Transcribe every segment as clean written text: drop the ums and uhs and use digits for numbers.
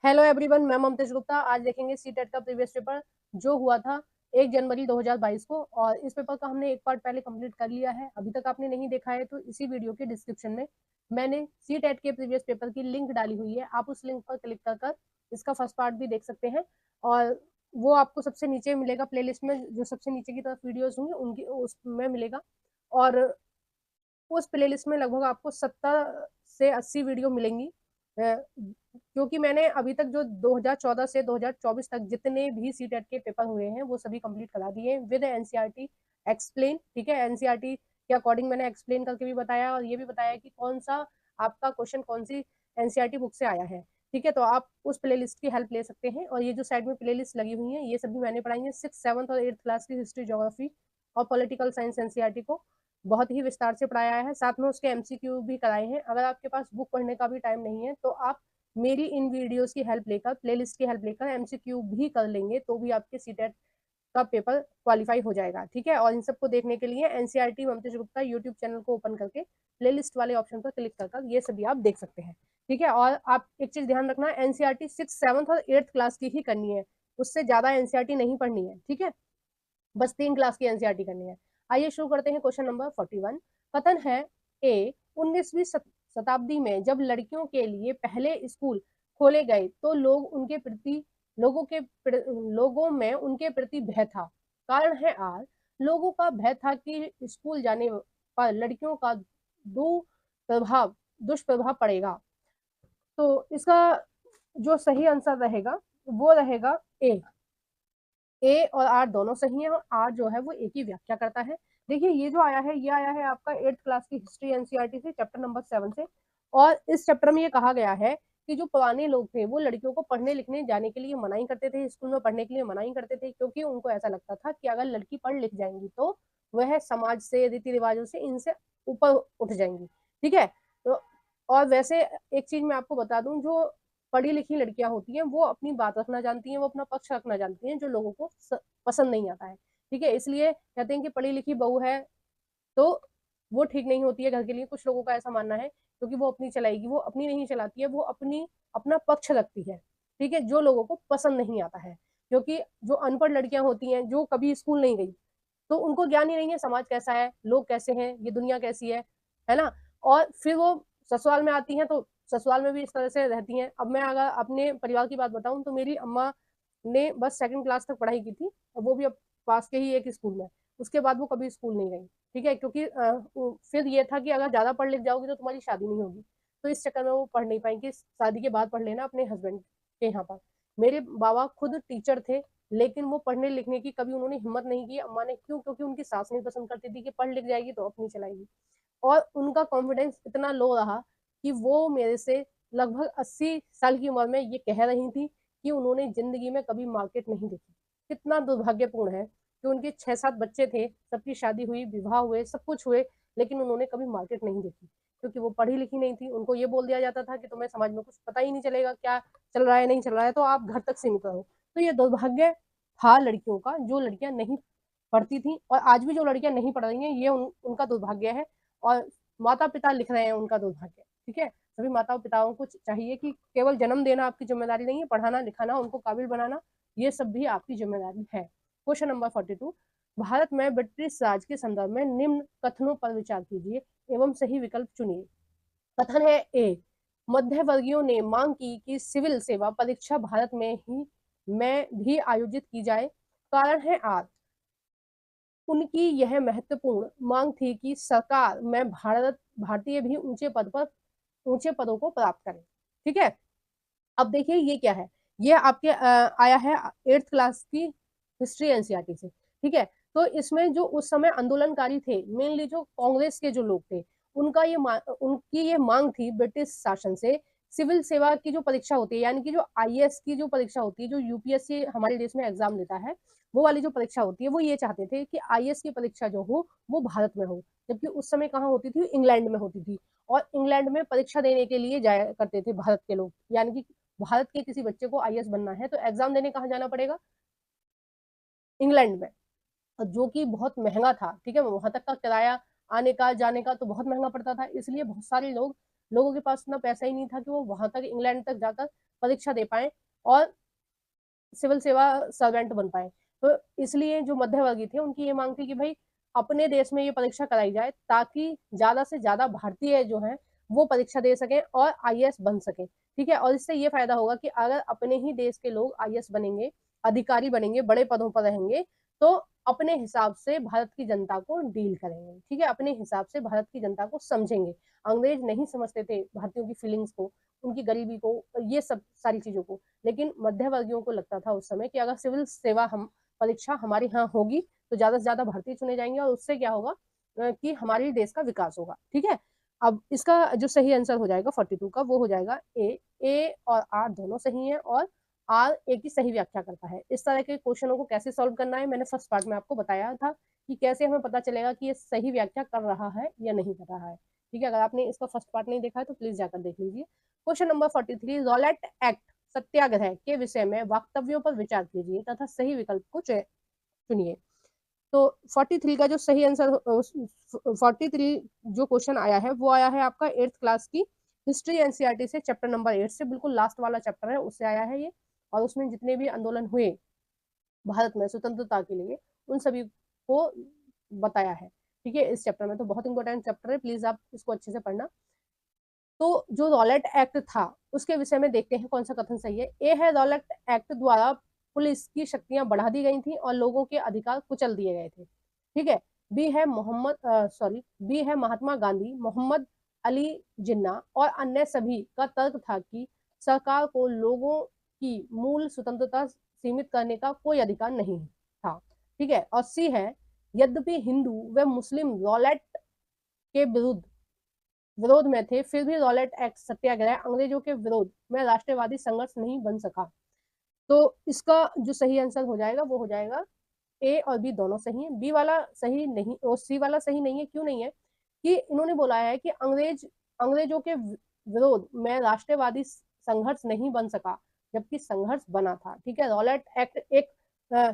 Hello everyone, मैं ममतेज गुप्ता। आज देखेंगे सीटेट का प्रीवियस पेपर जो हुआ था 1 जनवरी 2022 को। और इस पेपर का हमने एक पार्ट पहले कंप्लीट कर लिया है। अभी तक आपने नहीं देखा है तो इसी वीडियो के डिस्क्रिप्शन में मैंने सीटेट के प्रीवियस पेपर की लिंक डाली हुई है। आप उस लिंक पर क्लिक कर कर इसका फर्स्ट पार्ट भी देख सकते हैं। और वो आपको सबसे नीचे मिलेगा, प्लेलिस्ट में जो सबसे नीचे की तरफ वीडियोज होंगे उनकी उसमें मिलेगा। और उस प्लेलिस्ट में लगभग आपको 70 से 80 वीडियो मिलेंगी। क्योंकि मैंने अभी तक जो 2014 से 2024 तक जितने भी सीटेट के पेपर हुए हैं वो सभी कंप्लीट करा दिए विद एनसीईआरटी एक्सप्लेन। ठीक है, एनसीईआरटी के अकॉर्डिंग मैंने एक्सप्लेन करके भी बताया और ये भी बताया कि कौन सा आपका क्वेश्चन कौन सी एनसीईआरटी बुक से आया है। ठीक है, तो आप उस प्लेलिस्ट की हेल्प ले सकते हैं। और ये जो साइड में प्लेलिस्ट लगी हुई है ये सभी मैंने पढ़ाई है 6th 7th और 8th क्लास की हिस्ट्री, ज्योग्राफी और पॉलिटिकल साइंस एनसीईआरटी को बहुत ही विस्तार से पढ़ाया है। साथ में उसके एमसीक्यू भी कराए हैं। अगर आपके पास बुक पढ़ने का भी टाइम नहीं है तो आप मेरी इन वीडियोस की हेल्प लेकर, प्लेलिस्ट की हेल्प लेकर एमसीक्यू भी कर लेंगे तो भी आपके सीटेट का पेपर क्वालिफाई हो जाएगा। ठीक है, और इन सबको देखने के लिए एनसीईआरटी ममतेज गुप्ता यूट्यूब चैनल को ओपन करके प्लेलिस्ट वाले ऑप्शन पर क्लिक कर ये सभी आप देख सकते हैं। ठीक है, और आप एक चीज ध्यान रखना, एनसीईआरटी 6th 7th और 8th क्लास की ही करनी है, उससे ज्यादा एनसीईआरटी नहीं पढ़नी है। ठीक है, बस 3 क्लास की एनसीईआरटी करनी है। आइए शुरू करते हैं। क्वेश्चन नंबर 41 कथन है ए 19वीं शताब्दी में जब लड़कियों के लिए पहले स्कूल खोले गए तो लोगों में उनके प्रति भय था। कारण है आर लोगों का भय था कि स्कूल जाने पर लड़कियों का दुष्प्रभाव पड़ेगा। तो इसका जो सही आंसर रहेगा वो रहेगा ए। ए और आर दोनों सही है और आर जो है वो ए की व्याख्या करता है। देखिए ये जो आया है ये आया है आपका 8th क्लास की हिस्ट्री एनसीईआरटी से, चैप्टर नंबर 7 से। और इस चैप्टर में ये कहा गया है कि जो पुराने लोग थे वो लड़कियों को पढ़ने लिखने जाने के लिए मनाही करते थे, स्कूल में पढ़ने के लिए मनाही करते थे, क्योंकि उनको ऐसा लगता था कि अगर लड़की पढ़ लिख जाएंगी तो वह समाज से, रीति रिवाजों से इनसे ऊपर उठ जाएंगी। ठीक है, तो और वैसे एक चीज मैं आपको बता दूं, जो पढ़ी लिखी लड़कियां होती हैं वो अपनी बात रखना जानती हैं, वो अपना पक्ष रखना जानती हैं, जो लोगों को पसंद नहीं आता है। ठीक है, इसलिए कहते हैं कि पढ़ी लिखी बहू है तो वो ठीक नहीं होती है घर के लिए। कुछ लोगों का ऐसा मानना है क्योंकि वो अपनी चलाएगी, वो अपनी नहीं चलाती है, वो अपना पक्ष रखती है। ठीक है, जो लोगों को पसंद नहीं आता है। क्योंकि जो अनपढ़ लड़कियां होती हैं जो कभी स्कूल नहीं गई तो उनको ज्ञान ही नहीं है समाज कैसा है, लोग कैसे हैं, ये दुनिया कैसी है ना। और फिर वो ससुराल में आती हैं तो ससुराल में भी इस तरह से रहती हैं। अब मैं अगर अपने परिवार की बात बताऊं तो मेरी अम्मा ने बस 2nd क्लास तक पढ़ाई की थी और वो भी अब पास के ही एक स्कूल में। उसके बाद वो कभी स्कूल नहीं गई। ठीक है, क्योंकि फिर ये था कि अगर ज्यादा पढ़ लिख जाओगी तो तुम्हारी शादी नहीं होगी, तो इस चक्कर में वो पढ़ नहीं पाएंगे। शादी के बाद पढ़ लेना अपने हस्बैंड के यहाँ पर। मेरे बाबा खुद टीचर थे लेकिन वो पढ़ने लिखने की कभी उन्होंने हिम्मत नहीं की। अम्मा ने, क्यों? क्योंकि उनकी सास नहीं पसंद करती थी कि पढ़ लिख जाएगी तो अपनी चलाएगी। और उनका कॉन्फिडेंस इतना लो रहा कि वो मेरे से लगभग 80 साल की उम्र में ये कह रही थी कि उन्होंने जिंदगी में कभी मार्केट नहीं देखी। कितना दुर्भाग्यपूर्ण है कि उनके 6-7 बच्चे थे, सबकी शादी हुई, विवाह हुए, सब कुछ हुए, लेकिन उन्होंने कभी मार्केट नहीं देखी क्योंकि वो पढ़ी लिखी नहीं थी। उनको ये बोल दिया जाता था कि तुम्हें समाज में कुछ पता ही नहीं चलेगा, क्या चल रहा है नहीं चल रहा है, तो आप घर तक सीमित रहो। तो ये दुर्भाग्य था लड़कियों का, जो लड़कियां नहीं पढ़ती थी। और आज भी जो लड़कियां नहीं पढ़ रही हैं ये उनका दुर्भाग्य है। और माता पिता लिख रहे हैं उनका दुर्भाग्य। ठीक है, सभी माता पिताओं को चाहिए कि केवल जन्म देना आपकी जिम्मेदारी नहीं है, पढ़ाना लिखाना, उनको काबिल बनाना, ये सब भी आपकी जिम्मेदारी है। क्वेश्चन नंबर 42 भारत में ब्रिटिश राज के संदर्भ में निम्न कथनों पर विचार कीजिए एवं सही विकल्प चुनिए। कथन है ए मध्य वर्गियों ने मांग की कि सिविल सेवा परीक्षा भारत में भी आयोजित की जाए। कारण है आर उनकी यह महत्वपूर्ण मांग थी कि सरकार में भारतीय भी ऊंचे पदों को प्राप्त करें। ठीक है, अब देखिए ये क्या है, ये आपके आया है 8th क्लास की हिस्ट्री एनसीईआरटी से। ठीक है, तो इसमें जो उस समय आंदोलनकारी थे, मेनली जो कांग्रेस के जो लोग थे, उनकी ये मांग थी ब्रिटिश शासन से, सिविल सेवा की जो परीक्षा होती है, यानी कि जो आईएएस की जो परीक्षा होती है, जो यूपीएससी हमारे देश में एग्जाम देता है, वो वाली जो परीक्षा होती है, वो ये चाहते थे कि आईएएस की परीक्षा जो हो वो भारत में हो। जबकि उस समय कहाँ होती थी? इंग्लैंड में होती थी। और इंग्लैंड में परीक्षा देने के लिए जाया करते थे भारत के लोग। यानी कि भारत के किसी बच्चे को आईएएस बनना है तो एग्जाम देने कहाँ जाना पड़ेगा? इंग्लैंड में, जो कि बहुत महंगा था। ठीक है, वहां तक का किराया आने का जाने का तो बहुत महंगा पड़ता था, इसलिए बहुत सारे लोगों के पास इतना पैसा ही नहीं था कि वो वहां तक इंग्लैंड तक जाकर परीक्षा दे पाए और सिविल सेवा सर्वेंट बन पाए। तो इसलिए जो मध्यवर्गीय थे उनकी ये मांग थी कि भाई अपने देश में ये परीक्षा कराई जाए ताकि ज्यादा से ज्यादा भारतीय जो है वो परीक्षा दे सके और आईएएस बन सके। ठीक है, और इससे ये फायदा होगा कि अगर अपने ही देश के लोग आईएएस बनेंगे, अधिकारी बनेंगे, बड़े पदों पर रहेंगे, तो अपने हिसाब से भारत की जनता को डील करेंगे। ठीक है, अपने हिसाब से भारत की जनता को समझेंगे। अंग्रेज नहीं समझते थे भारतीयों की फीलिंग्स को, उनकी गरीबी को, ये सब सारी चीजों को। लेकिन मध्य वर्गियों को लगता था उस समय कि अगर सिविल सेवा हम परीक्षा हमारे यहाँ होगी तो ज्यादा से ज्यादा भारतीय चुने जाएंगे और उससे क्या होगा कि हमारे देश का विकास होगा। ठीक है, अब इसका जो सही आंसर हो जाएगा 42 का वो हो जाएगा ए और आर दोनों सही है और आर ए की सही व्याख्या करता है। इस तरह के क्वेश्चनों को कैसे सॉल्व करना है मैंने फर्स्ट पार्ट में आपको बताया था कि कैसे हमें पता चलेगा कि ये सही व्याख्या कर रहा है या नहीं कर रहा है। ठीक है, अगर आपने इसका फर्स्ट पार्ट नहीं देखा है तो प्लीज जाकर देख लीजिए। क्वेश्चन नंबर 43, रॉलेट एक्ट सत्याग्रह के विषय में वक्तव्यों पर विचार कीजिए तथा सही विकल्प को चुनिए। तो 43 का जो सही आंसर 43 जो क्वेश्चन आया है वो आया है आपका 8th क्लास की हिस्ट्री एनसीईआरटी से, चैप्टर नंबर 8 से, बिल्कुल लास्ट वाला चैप्टर है उससे आया है ये। और उसमें जितने भी आंदोलन हुए भारत में स्वतंत्रता के लिए उन सभी को बताया है। ठीक है, इस चैप्टर में तो बहुत इंपॉर्टेंट चैप्टर है, प्लीज आप इसको अच्छे से पढ़ना। तो जो रॉलेट एक्ट था उसके विषय में देखते हैं कौन सा कथन सही है। ए है, रॉलेट एक्ट द्वारा पुलिस की शक्तियां बढ़ा दी गई थी और लोगों के अधिकार कुचल दिए गए थे। ठीक है, बी है महात्मा गांधी, मोहम्मद अली जिन्ना और अन्य सभी का तर्क था कि सरकार को लोगों की मूल स्वतंत्रता सीमित करने का कोई अधिकार नहीं था। ठीक है, और सी है, यद्यपि हिंदू व मुस्लिम रॉलेट के विरोध में थे फिर भी रॉलेट एक्ट सत्याग्रह अंग्रेजों के विरोध में राष्ट्रवादी संघर्ष नहीं बन सका। तो इसका जो सही आंसर हो जाएगा वो हो जाएगा ए और बी दोनों सही है। बी वाला सही नहीं और सी वाला सही नहीं है। क्यों नहीं है? कि इन्होंने बोला है कि अंग्रेजों के विरोध में राष्ट्रवादी संघर्ष नहीं बन सका जबकि संघर्ष बना था। ठीक है, रॉलेट एक्ट एक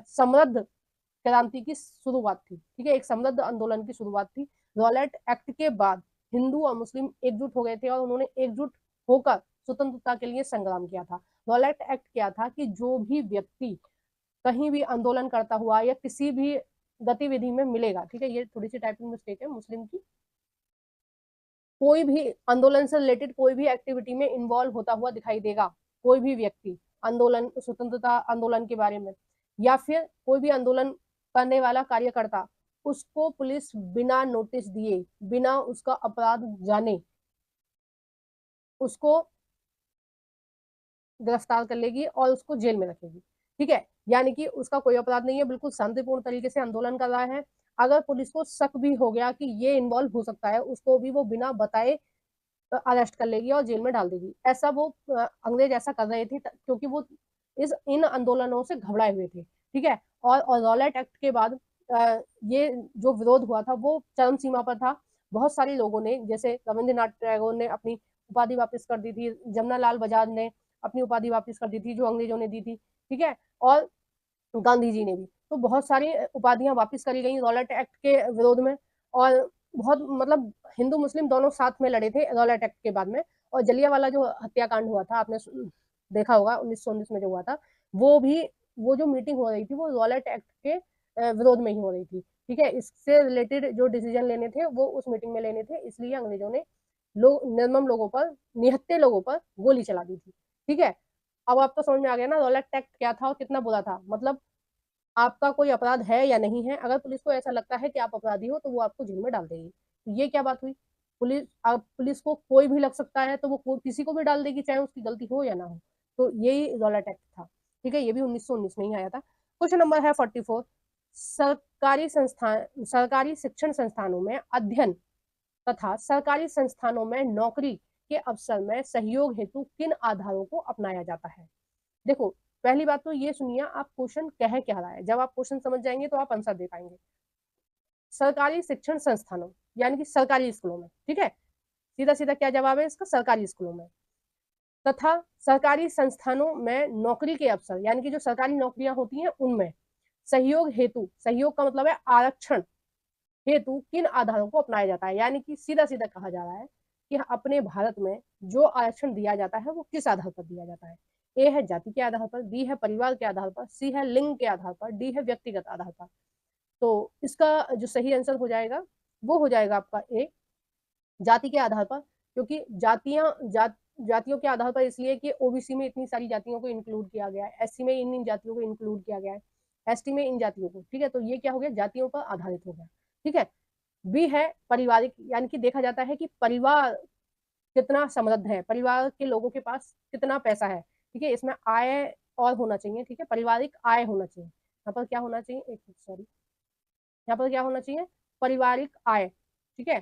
समृद्ध क्रांति की शुरुआत थी। ठीक है, एक समृद्ध आंदोलन की शुरुआत थी। रॉलेट एक्ट के बाद हिंदू और मुस्लिम एकजुट हो गए थे और उन्होंने एकजुट होकर स्वतंत्रता के लिए संग्राम किया था। रॉलेट एक्ट क्या था कि जो भी व्यक्ति कहीं भी आंदोलन करता हुआ या किसी भी गतिविधि में मिलेगा, ठीक है, ये थोड़ी सी टाइपिंग मिस्टेक है मुस्लिम की, कोई भी आंदोलन से रिलेटेड कोई भी एक्टिविटी में इन्वॉल्व होता हुआ दिखाई देगा, कोई भी व्यक्ति आंदोलन, स्वतंत्रता आंदोलन के बारे में या फिर कोई भी आंदोलन करने वाला कार्यकर्ता, उसको पुलिस बिना नोटिस दिए, बिना उसका अपराध जाने उसको गिरफ्तार कर लेगी और उसको जेल में रखेगी। ठीक है, यानी कि उसका कोई अपराध नहीं है, बिल्कुल शांतिपूर्ण तरीके से आंदोलन कर रहा है। अगर पुलिस को शक भी हो गया कि ये इन्वॉल्व हो सकता है, उसको भी वो बिना बताए अरेस्ट कर लेगी और जेल में डाल देगी। ऐसा वो अंग्रेज ऐसा कर रहे थे क्योंकि वो इन आंदोलनों से घबराए हुए थे। ठीक है, और रॉलेट एक्ट के बाद ये जो विरोध हुआ था वो चरम सीमा पर था। बहुत सारे लोगों ने, जैसे रविंद्रनाथ टैगोर ने अपनी उपाधि वापस कर दी थी, जमनालाल बजाज ने अपनी उपाधि वापस कर दी थी जो अंग्रेजों ने दी थी। ठीक है, और गांधी जी ने भी, तो बहुत सारी उपाधियां वापस करी गई रॉलेट एक्ट के विरोध में। और बहुत मतलब हिंदू मुस्लिम दोनों साथ में लड़े थे रॉलेट एक्ट के बाद में। और जलियांवाला जो हत्याकांड हुआ था आपने देखा होगा 1919 में जो हुआ था, वो भी, वो जो मीटिंग हो रही थी वो रॉलेट एक्ट के विरोध में ही हो रही थी। ठीक है, इससे रिलेटेड जो डिसीजन लेने थे वो उस मीटिंग में लेने थे, इसलिए अंग्रेजों ने निर्मम लोगों पर, निहत्थे लोगों पर गोली चला दी थी। ठीक है, अब आपको समझ में आ गया ना रॉलेट एक्ट क्या था और कितना बुरा था। मतलब आपका कोई अपराध है या नहीं है, अगर पुलिस को ऐसा लगता है कि आप अपराधी हो तो वो आपको जेल में डाल देगी। तो ये क्या बात हुई? पुलिस को कोई भी लग सकता है तो वो किसी को भी डाल देगी, चाहे उसकी गलती हो या ना हो। तो यही रॉलेट एक्ट था। ठीक है, ये भी 1919 में ही आया था। क्वेश्चन नंबर है 44, सरकारी शिक्षण संस्थानों में अध्ययन तथा सरकारी संस्थानों में नौकरी के अवसर में सहयोग हेतु किन आधारों को अपनाया जाता है? देखो, पहली बात तो ये सुनिए आप क्वेश्चन कह क्या रहा है। जब आप क्वेश्चन समझ जाएंगे तो आप आंसर दे पाएंगे। सरकारी शिक्षण संस्थानों यानी कि सरकारी स्कूलों में। ठीक है, सीधा सीधा क्या जवाब है इसका? सरकारी स्कूलों में। तथा सरकारी संस्थानों में नौकरी के अवसर यानी कि जो सरकारी नौकरियां होती हैं उनमें सहयोग हेतु, सहयोग का मतलब है आरक्षण हेतु किन आधारों को अपनाया जाता है। यानी कि सीधा सीधा कहा जा रहा है कि अपने भारत में जो आरक्षण दिया जाता है वो किस आधार पर दिया जाता है। ए है जाति के आधार पर, बी है परिवार के आधार पर, सी है लिंग के आधार पर, डी है व्यक्तिगत आधार पर। तो इसका जो सही आंसर हो जाएगा वो हो जाएगा आपका ए, जाति के आधार पर, क्योंकि जातियों के आधार पर इसलिए कि ओबीसी में इतनी सारी जातियों को इंक्लूड किया गया है, एससी में इन जातियों को इंक्लूड किया गया है, एसटी में इन जातियों को, ठीक है। तो ये क्या हो गया, जातियों पर आधारित हो गया, ठीक है। बी है पारिवारिक, यानी कि देखा जाता है कि परिवार कितना समृद्ध है, परिवार के लोगों के पास कितना पैसा है, ठीक है। इसमें आय और होना चाहिए, ठीक है, पारिवारिक आय होना चाहिए। यहाँ पर क्या होना चाहिए, एक सॉरी, यहाँ पर क्या होना चाहिए, पारिवारिक आय, ठीक है,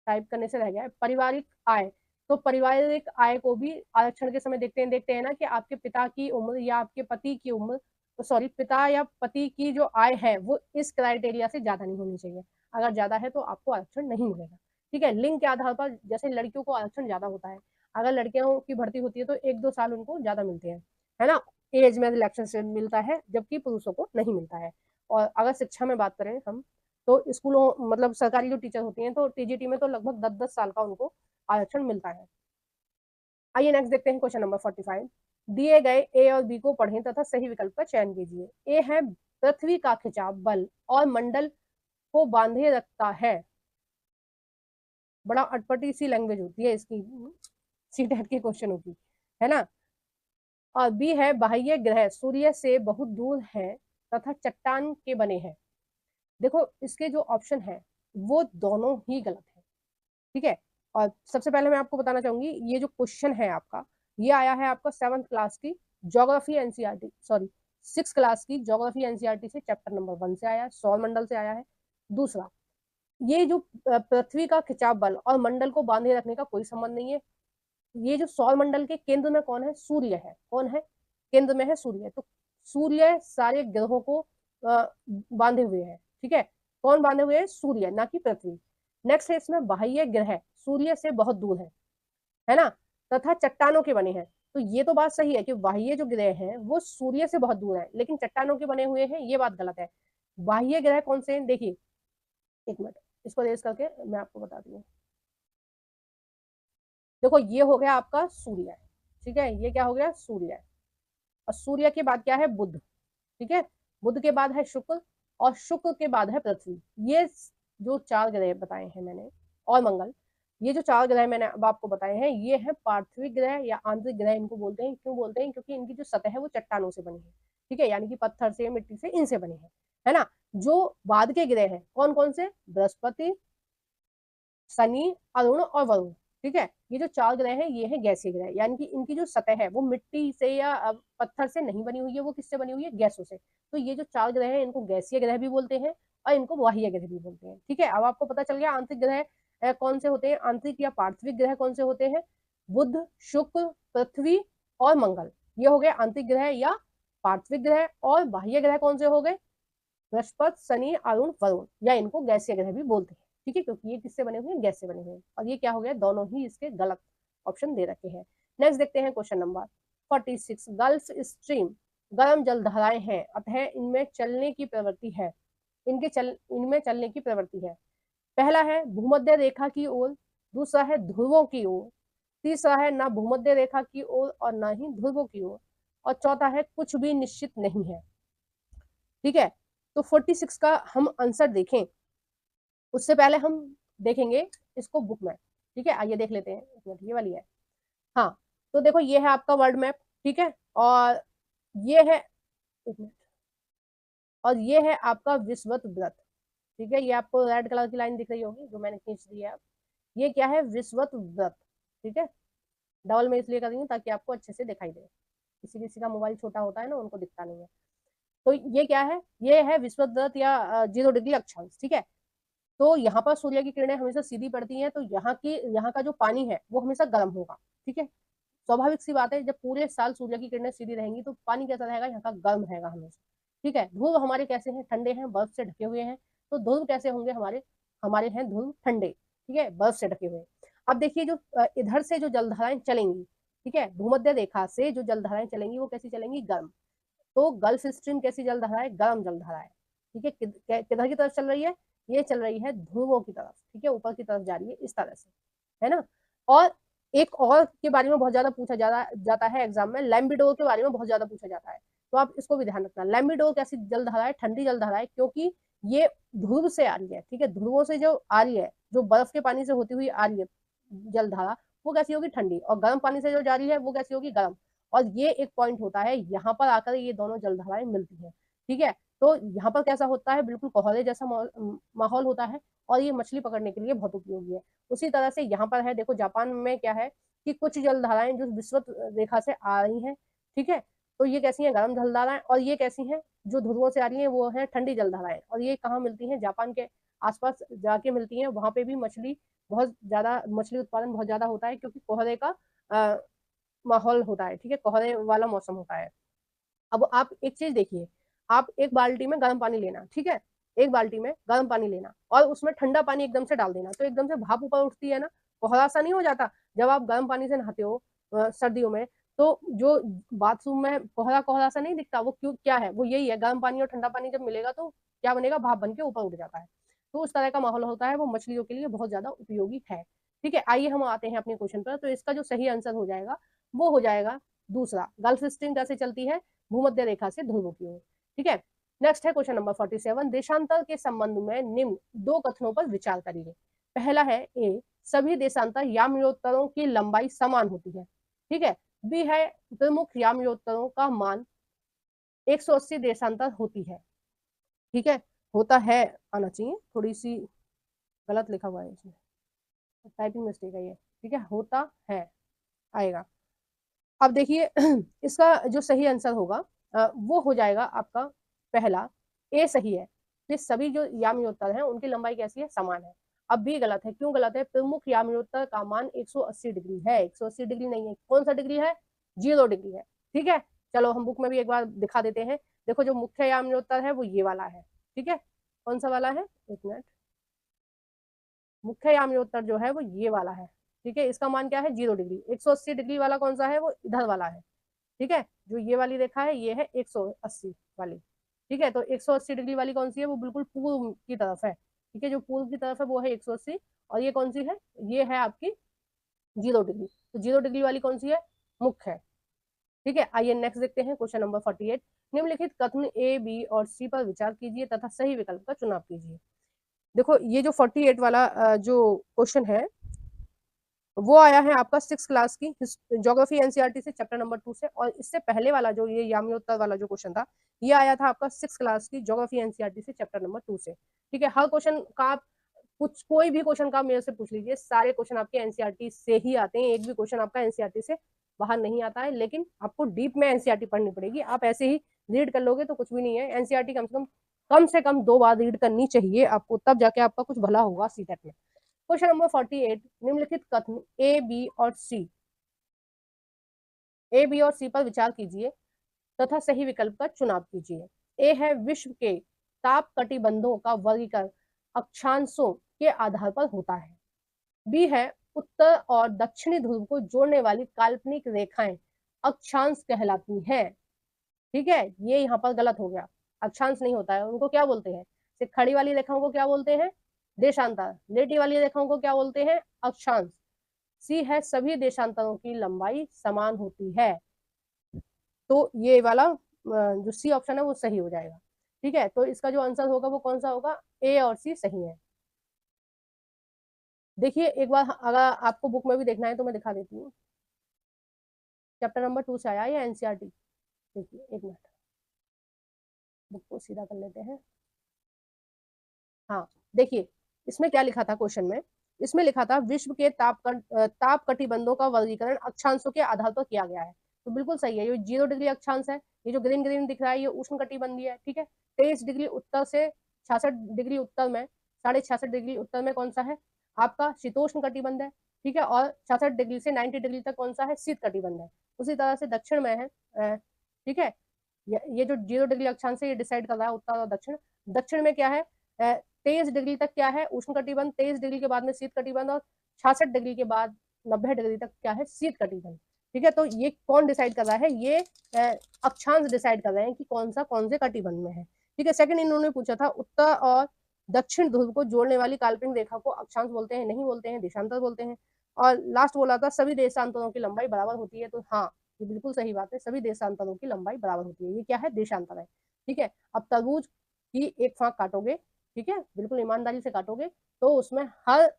टाइप करने से रह गया है, पारिवारिक आय। तो पारिवारिक आय को भी आरक्षण के समय देखते हैं ना कि आपके पिता की उम्र या आपके पति की उम्र, तो सॉरी, पिता या पति की जो आय है वो इस क्राइटेरिया से ज्यादा नहीं होनी चाहिए। अगर ज्यादा है तो आपको आरक्षण नहीं मिलेगा, ठीक है। लिंग के आधार पर जैसे लड़कियों को आरक्षण ज्यादा होता है, अगर लड़कियों की भर्ती होती है तो 1-2 साल उनको ज्यादा मिलते हैं, है ना, एज में इलेक्शन से मिलता है, जबकि पुरुषों को नहीं मिलता है। और अगर शिक्षा में बात करें हम, तो स्कूलों मतलब सरकारी जो टीचर होती हैं तो टीजीटी में तो लगभग 10-10 साल का उनको आरक्षण मिलता है। आइए नेक्स्ट देखते हैं क्वेश्चन नंबर 45। दिए गए ए और बी को पढ़ें तथा सही विकल्प का चयन कीजिए। ए है पृथ्वी का खिंचाव बल और मंडल को बांधे रखता है। बड़ा अटपटी सी लैंग्वेज होती है इसकी, सी टाइप के क्वेश्चन होगी, है ना। और बी है बाह्य ग्रह सूर्य से बहुत दूर है तथा चट्टान के बने हैं। देखो इसके जो ऑप्शन है वो दोनों ही गलत है, ठीक है। और सबसे पहले मैं आपको बताना चाहूंगी, ये जो क्वेश्चन है आपका, ये आया है आपका 7th क्लास की geography NCERT, sorry 6th class की ज्योग्राफी एनसीईआरटी से, चैप्टर नंबर 1 से आया है, सौर मंडल से आया है। दूसरा, ये जो पृथ्वी का खिंचाव बल और मंडल को बांधे रखने का कोई संबंध नहीं है। ये जो सौर मंडल के केंद्र में कौन है, सूर्य है, कौन है केंद्र में है, सूर्य। तो सूर्य सारे ग्रहों को बांधे हुए है, ठीक है। कौन बांधे हुए है, सूर्य, ना कि पृथ्वी। नेक्स्ट है इसमें बाह्य ग्रह सूर्य से बहुत दूर है ना, तथा चट्टानों के बने हैं। तो ये तो बात सही है कि बाह्य जो ग्रह हैं वो सूर्य से बहुत दूर है, लेकिन चट्टानों के बने हुए हैं, ये बात गलत है। बाह्य ग्रह कौन से हैं, देखिए, एक मिनट, इसको रेस करके मैं आपको बताती हूँ। देखो ये हो गया आपका सूर्य, ठीक है, ये क्या हो गया, सूर्य। और सूर्य के बाद क्या है, बुध, ठीक है। बुध के बाद है शुक्र, और शुक्र के बाद है पृथ्वी। ये जो 4 ग्रह बताए हैं मैंने, और मंगल, ये जो 4 ग्रह मैंने अब आपको बताए हैं, ये है पार्थिव ग्रह या आंतरिक ग्रह इनको बोलते हैं। क्यों बोलते हैं, क्योंकि इनकी जो सतह है वो चट्टानों से बनी है, ठीक है, यानी कि पत्थर से, मिट्टी से, इनसे बने हैं, है ना। जो बाद के ग्रह हैं कौन कौन से, बृहस्पति, शनि, अरुण और वरुण, ठीक है। ये जो 4 ग्रह हैं ये है गैसीय ग्रह, यानी कि इनकी जो सतह है वो मिट्टी से या पत्थर से नहीं बनी हुई है, वो किससे बनी हुई है, गैसों से। तो ये जो 4 ग्रह हैं इनको गैसीय ग्रह भी बोलते हैं और इनको बाह्य ग्रह भी बोलते हैं, ठीक है। अब आपको पता चल गया आंतरिक ग्रह कौन से होते हैं, आंतरिक या पार्थिव ग्रह कौन से होते हैं, बुध, शुक्र, पृथ्वी और मंगल, ये हो गए आंतरिक ग्रह या पार्थिव ग्रह। और बाह्य ग्रह कौन से हो गए, बृहस्पति, शनि, अरुण, वरुण, या इनको गैसीय ग्रह भी बोलते हैं, ठीक है, क्योंकि ये किससे बने हुए हैं, गैस से बने हुए हैं। और ये क्या हो गया, दोनों ही इसके गलत ऑप्शन दे रखे हैं। नेक्स्ट देखते हैं क्वेश्चन नंबर 46। गल्फ स्ट्रीम गर्म जलधाराएं हैं, अतः इनमें चलने की प्रवृत्ति है, इनमें चलने की प्रवृत्ति है। पहला है भूमध्य रेखा की ओर, दूसरा है ध्रुवों की ओर, तीसरा है ना भूमध्य रेखा की ओर और ना ही ध्रुवों की ओर, और चौथा है कुछ भी निश्चित नहीं है, ठीक है। तो 46 का हम आंसर देखें उससे पहले हम देखेंगे इसको बुक में, ठीक है। आइए देख लेते हैं, एक मिनट, ये वाली है, हाँ। तो देखो ये है आपका वर्ल्ड मैप, ठीक है, और ये है, एक मिनट, और ये है आपका विषुवत व्रत, ठीक है। ये आपको रेड कलर की लाइन दिख रही होगी जो मैंने खींच दी है अब। ये क्या है, विषुवत व्रत, ठीक है। डबल में इसलिए कर रही हूँ ताकि आपको अच्छे से दिखाई दे, किसी किसी का मोबाइल छोटा होता है ना, उनको दिखता नहीं है। तो ये क्या है, ये है विषुवत व्रत या 0 डिग्री अक्षांश, ठीक है। तो यहाँ पर सूर्य की किरणें हमेशा सीधी पड़ती हैं, तो यहाँ का जो पानी है वो हमेशा गर्म होगा, ठीक है। स्वाभाविक सी बात है, जब पूरे साल सूर्य की किरणें सीधी रहेंगी तो पानी कैसा रहेगा, यहाँ का गर्म रहेगा हमेशा, ठीक है। ध्रुव हमारे कैसे हैं, ठंडे हैं, बर्फ से ढके हुए हैं। तो ध्रुव कैसे होंगे हमारे, हमारे हैं ध्रुव ठंडे, ठीक है, बर्फ से ढके हुए। अब देखिए जो इधर से जो जलधाराएं चलेंगी, ठीक है, भूमध्य रेखा से जो जलधाराएं चलेंगी वो कैसी चलेंगी, गर्म। तो गल्फ स्ट्रीम कैसी जलधारा है, गर्म जलधारा है, ठीक है। किधर की तरफ चल रही है, ये चल रही है ध्रुवों की तरफ, ठीक है, ऊपर की तरफ जा रही है इस तरह से, है ना। और एक और के बारे में बहुत ज्यादा पूछा जाता है एग्जाम में, लैम्बिडोर के बारे में बहुत ज्यादा पूछा जाता है, तो आप इसको भी ध्यान रखना। लैम्बिडोर कैसी जलधारा है? ठंडी जलधारा है, क्योंकि ये ध्रुव से आ रही है, ठीक है, ध्रुवों से जो आ रही है, जो बर्फ के पानी से होती हुई आ रही है जलधारा, वो कैसी होगी? ठंडी। और गर्म पानी से जो जा रही है वो कैसी होगी? गर्म। और ये एक पॉइंट होता है, यहाँ पर आकर ये दोनों जलधाराएं मिलती है, ठीक है। तो यहाँ पर कैसा होता है? बिल्कुल कोहरे जैसा माहौल होता है, और ये मछली पकड़ने के लिए बहुत उपयोगी है। उसी तरह से यहाँ पर है, देखो जापान में क्या है कि कुछ जलधाराएं जो विषुवत रेखा से आ रही हैं, ठीक है, तो ये कैसी हैं? गर्म जलधाराएं। और ये कैसी हैं? जो ध्रुवों से आ रही हैं वो है ठंडी जलधाराएं। और ये कहाँ मिलती हैं? जापान के आसपास जाके मिलती हैं। वहां पे भी मछली बहुत ज्यादा, मछली उत्पादन बहुत ज्यादा होता है, क्योंकि कोहरे का माहौल होता है, ठीक है, कोहरे वाला मौसम होता है। अब आप एक चीज देखिए, आप एक बाल्टी में गर्म पानी लेना, ठीक है, एक बाल्टी में गर्म पानी लेना और उसमें ठंडा पानी एकदम से डाल देना, तो एकदम से भाप ऊपर उठती है ना, कोहरा सा नहीं हो जाता? जब आप गर्म पानी से नहाते हो सर्दियों में, तो जो बाथरूम में कोहरा कोहरा सा नहीं दिखता, वो क्यों? क्या है वो? यही है, गर्म पानी और ठंडा पानी जब मिलेगा तो क्या बनेगा? भाप बन के ऊपर उठ जाता है। तो उस तरह का माहौल होता है, वो मछलियों के लिए बहुत ज्यादा उपयोगी है, ठीक है। आइए हम आते हैं अपने क्वेश्चन पर। तो इसका जो सही आंसर हो जाएगा वो हो जाएगा दूसरा, गल्फ स्ट्रीम कैसे चलती है? भूमध्य रेखा से ध्रुवों की ओर, ठीक है। नेक्स्ट है क्वेश्चन नंबर 47, देशांतर के संबंध में निम्न दो कथनों पर विचार करिए। पहला है ए, सभी देशांतर याम्योत्तरों की लंबाई समान होती है, ठीक है। बी है, प्रमुख याम्योत्तरों का मान 180 देशांतर होती है, ठीक है, होता है आना चाहिए, थोड़ी सी गलत लिखा हुआ है इसमें, टाइपिंग मिस्टेक है ये, ठीक है, होता है आएगा। अब देखिए इसका जो सही आंसर होगा वो हो जाएगा आपका पहला, ए सही है। ये सभी जो याम्योत्तर हैं उनकी लंबाई कैसी है? समान है। अब भी गलत है, क्यों गलत है? प्रमुख याम्योत्तर का मान 180 डिग्री है, 180 डिग्री नहीं है। कौन सा डिग्री है? 0 डिग्री है, ठीक है। चलो हम बुक में भी एक बार दिखा देते हैं। देखो जो मुख्य याम्योत्तर है वो ये वाला है, ठीक है। कौन सा वाला है? एक मिनट, मुख्य याम्योत्तर जो है वो ये वाला है, ठीक है। इसका मान क्या है? 0 डिग्री। 180 डिग्री वाला कौन सा है? वो इधर वाला है, ठीक है। जो ये वाली रेखा है ये है 180 वाली, ठीक है। तो 180 डिग्री वाली कौन सी है? वो बिल्कुल पूर्व की तरफ है, ठीक है, जो पूर्व की तरफ है वो है 180। और ये कौन सी है? ये है आपकी 0 डिग्री। तो 0 डिग्री वाली कौन सी है? मुख्य है, ठीक है। आइए नेक्स्ट देखते हैं क्वेश्चन नंबर 48, निम्नलिखित कथन ए, बी और सी पर विचार कीजिए तथा सही विकल्प का चुनाव कीजिए। देखो ये जो 48 वाला जो क्वेश्चन है वो आया है आपका 6 क्लास की ज्योग्राफी एनसीईआरटी से, चैप्टर नंबर 2 से। और इससे पहले वाला जो ये याम्योत्तर वाला जो क्वेश्चन था, ये आया था आपका 6 क्लास की ज्योग्राफी एनसीईआरटी से, चैप्टर नंबर 2 से, ठीक है। हर क्वेश्चन का आप कुछ, कोई भी क्वेश्चन का मेरे से पूछ लीजिए, सारे क्वेश्चन आपके एनसीईआरटी से ही आते हैं। एक भी क्वेश्चन आपका एनसीईआरटी से बाहर नहीं आता है, लेकिन आपको डीप में एनसीईआरटी पढ़नी पड़ेगी। आप ऐसे ही रीड कर लोगे तो कुछ भी नहीं है। एनसीईआरटी कम से कम 2 बार रीड करनी चाहिए आपको, तब जाके आपका कुछ भला होगा सीटेट में। क्वेश्चन नंबर 48, निम्नलिखित कथन ए बी और सी पर विचार कीजिए तथा सही विकल्प का चुनाव कीजिए। ए है, विश्व के ताप कटिबंधों का वर्गीकरण अक्षांशों के आधार पर होता है। बी है, उत्तर और दक्षिणी ध्रुव को जोड़ने वाली काल्पनिक रेखाएं अक्षांश कहलाती हैं, ठीक है। ये यहाँ पर गलत हो गया, अक्षांश नहीं होता है, उनको क्या बोलते हैं? खड़ी वाली रेखाओं को क्या बोलते हैं? देशांतर। लेटी वाली रेखाओं को क्या बोलते हैं? अक्षांश। सी है, सभी देशांतरों की लंबाई समान होती है। तो ये वाला जो सी ऑप्शन है वो सही हो जाएगा, ठीक है। तो इसका जो आंसर होगा वो कौन सा होगा? ए और सी सही है। देखिए एक बार, अगर आपको बुक में भी देखना है तो मैं दिखा देती हूँ। चैप्टर नंबर 2 से आया है एनसीईआरटी। देखिए एक मिनट, बुक को सीधा कर लेते हैं। हाँ देखिए, इसमें क्या लिखा था क्वेश्चन में? इसमें लिखा था, विश्व के ताप कटिबंधों का वर्गीकरण अक्षांशों के आधार पर किया गया है। तो बिल्कुल सही है, ये 0 डिग्री अक्षांश है। ये जो ग्रीन ग्रीन दिख रहा है ये उष्ण कटिबंधीय है, ठीक है। 23 डिग्री उत्तर से 66 डिग्री उत्तर में, 66.5 डिग्री उत्तर में कौन सा है? आपका शीतोष्ण कटिबंध है, ठीक है। और 66 डिग्री से 90 डिग्री तक कौन सा है? शीत कटिबंध है। उसी तरह से दक्षिण में है, ठीक है। ये जो 0 डिग्री अक्षांश है ये डिसाइड कर रहा है उत्तर और दक्षिण। दक्षिण में क्या है? 23 डिग्री तक क्या है? उष्ण कटिबंध। 23 डिग्री के बाद में शीत कटिबंध, और 66 डिग्री के बाद 90 डिग्री तक क्या है? शीत कटिबंध, ठीक है। तो ये कौन डिसाइड कर रहा है? ये अक्षांश डिसाइड कर रहे हैं कि कौन सा कौन से कटिबंध में है, ठीक है। सेकंड इन्होंने पूछा था, उत्तर और दक्षिण ध्रुव को जोड़ने वाली काल्पनिक रेखा को अक्षांश बोलते हैं, नहीं बोलते हैं, देशांतर बोलते हैं। और लास्ट बोला था सभी देशांतरों की लंबाई बराबर होती है, तो हाँ ये बिल्कुल सही बात है, सभी देशांतरों की लंबाई बराबर होती है। ये क्या है, देशांतर है। ठीक है, अब तरबूज की एक फांक काटोगे, ठीक है, बिल्कुल ईमानदारी से काटोगे, तो उसमें हर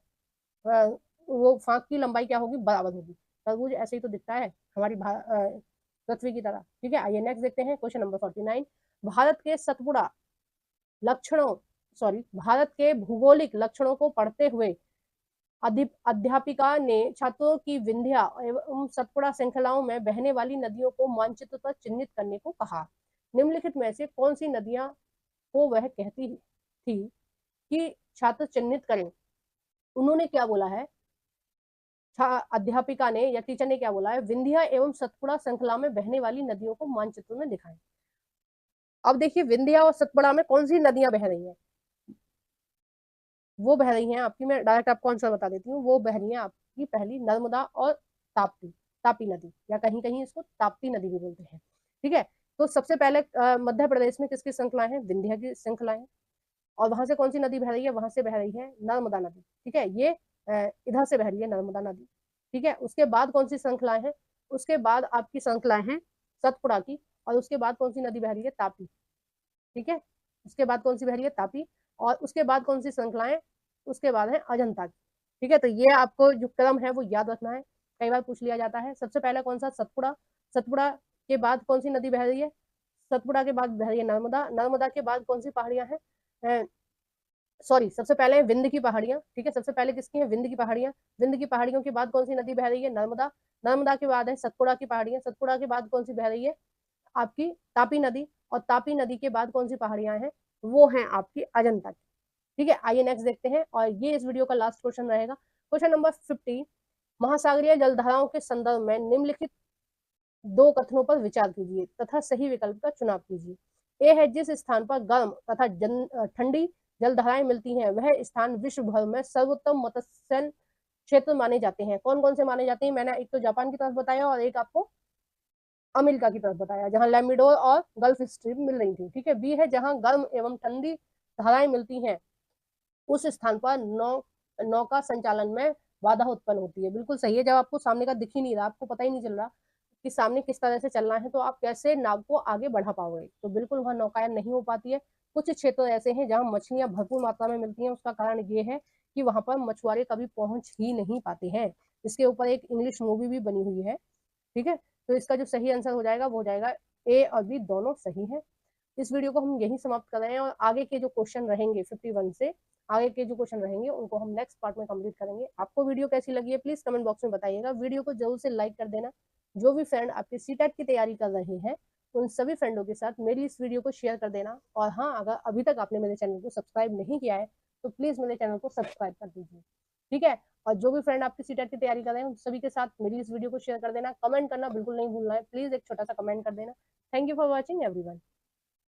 वो फांक की लंबाई क्या होगी, बराबर होगी। तरबूज ऐसे ही तो दिखता है हमारी पृथ्वी की तरह। ठीक है, आइए नेक्स्ट देखते हैं क्वेश्चन नंबर 49। भारत के सतपुड़ा लक्षणों भारत के भूगोलिक लक्षणों को पढ़ते हुए अध्यापिका ने छात्रों की विंध्या एवं सतपुड़ा श्रृंखलाओं में बहने वाली नदियों को मानचित्र पर चिन्हित करने को कहा। निम्नलिखित में से कौन सी नदियां को वह कहती थी कि छात्र चिन्हित करें। उन्होंने क्या बोला है, अध्यापिका ने या टीचर ने क्या बोला है, विंध्या एवं सतपुड़ा श्रृंखला में बहने वाली नदियों को मानचित्र में दिखाएं। अब देखिए विंध्या और सतपुड़ा में कौन सी नदियां बह रही हैं, वो बह रही हैं आपकी, मैं डायरेक्ट आपको आंसर बता देती हूँ, वो बह रही हैं आपकी पहली नर्मदा और ताप्ती, तापी नदी, या कहीं कहीं इसको ताप्ती नदी भी बोलते हैं। ठीक है, तो सबसे पहले मध्य प्रदेश में किसकी श्रृंखलाएं हैं, विंध्या की श्रृंखलाएं। और वहां से कौन सी नदी बह रही है, वहां से बह रही है नर्मदा नदी। ठीक है, ये इधर से बह रही है नर्मदा नदी। ठीक है, उसके बाद कौन सी श्रृंखलाएं हैं, उसके बाद आपकी श्रृंखलाएं हैं सतपुड़ा की, और उसके बाद कौन सी नदी बह रही है, तापी। ठीक है, उसके बाद कौन सी बह रही है, तापी, और उसके बाद कौन सी श्रृंखलाएं, उसके बाद है अजंता की। ठीक है, तो ये आपको जो क्रम है वो याद रखना है, कई बार पूछ लिया जाता है। सबसे पहले कौन सा, सतपुड़ा। सतपुड़ा के बाद कौन सी नदी बह रही है, सतपुड़ा के बाद बह रही है नर्मदा। नर्मदा के बाद कौन सी पहाड़ियां हैं, सॉरी, सबसे पहले विंध्य की पहाड़ियां। ठीक है, सबसे पहले किसकी है, विंध्य की पहाड़ियां। विंध्य की पहाड़ियों के बाद कौन सी नदी बह रही है, नर्मदा। नर्मदा के बाद है सतपुड़ा की पहाड़ियां। सतपुड़ा के बाद कौन सी बह रही है, आपकी तापी नदी। और तापी नदी के बाद कौन सी पहाड़ियां हैं, वो हैं आपकी अजंता की। ठीक है, आइए नेक्स्ट देखते हैं, और ये इस वीडियो का लास्ट क्वेश्चन रहेगा, क्वेश्चन नंबर 50। महासागरीय जलधाराओं के संदर्भ में निम्नलिखित दो कथनों पर विचार कीजिए तथा सही विकल्प का चुनाव कीजिए। ए है, जिस स्थान पर गर्म तथा ठंडी जलधाराएं मिलती हैं वह स्थान विश्व भर में सर्वोत्तम मत्स्य क्षेत्र माने जाते हैं। कौन कौन से माने जाते हैं, मैंने एक तो जापान की तरफ बताया और एक आपको अमेरिका की तरफ बताया, जहां लैमिडोर और गल्फ स्ट्रीम मिल रही थी। ठीक है, बी है, जहां गर्म एवं ठंडी धाराएं मिलती हैं उस स्थान पर नौका संचालन में बाधा उत्पन्न होती है। बिल्कुल सही है, जब आपको सामने का दिख ही नहीं रहा, आपको पता ही नहीं चल रहा कि सामने किस तरह से चलना है, तो आप कैसे नाव को आगे बढ़ा पाओगे, तो बिल्कुल वहां नौकायन नहीं हो पाती है। कुछ क्षेत्र ऐसे हैं जहां मछलियां भरपूर मात्रा में मिलती हैं, उसका कारण ये है कि वहां पर मछुआरे कभी पहुंच ही नहीं पाते हैं। इसके ऊपर एक इंग्लिश मूवी भी बनी हुई है। ठीक है, तो इसका जो सही आंसर हो जाएगा वो हो जाएगा ए और बी दोनों सही है। इस वीडियो को हम यही समाप्त कर रहे हैं, और आगे के जो क्वेश्चन रहेंगे 51 से आगे के जो क्वेश्चन रहेंगे उनको हम नेक्स्ट पार्ट में कंप्लीट करेंगे। आपको वीडियो कैसी लगी है प्लीज कमेंट बॉक्स में बताइएगा। वीडियो को जरूर से लाइक कर देना। जो भी फ्रेंड आपके सीटेट की तैयारी कर रहे हैं उन सभी फ्रेंडों के साथ मेरी इस वीडियो को शेयर कर देना। और हाँ, अगर अभी तक आपने मेरे चैनल को सब्सक्राइब नहीं किया है तो प्लीज मेरे चैनल को सब्सक्राइब कर दीजिए। ठीक है, और जो भी फ्रेंड आपकी सीटेट की तैयारी कर रहे हैं उन सभी के साथ मेरी इस वीडियो को शेयर कर देना। कमेंट करना बिल्कुल नहीं भूलना है, प्लीज एक छोटा सा कमेंट कर देना। Thank you for watching everyone.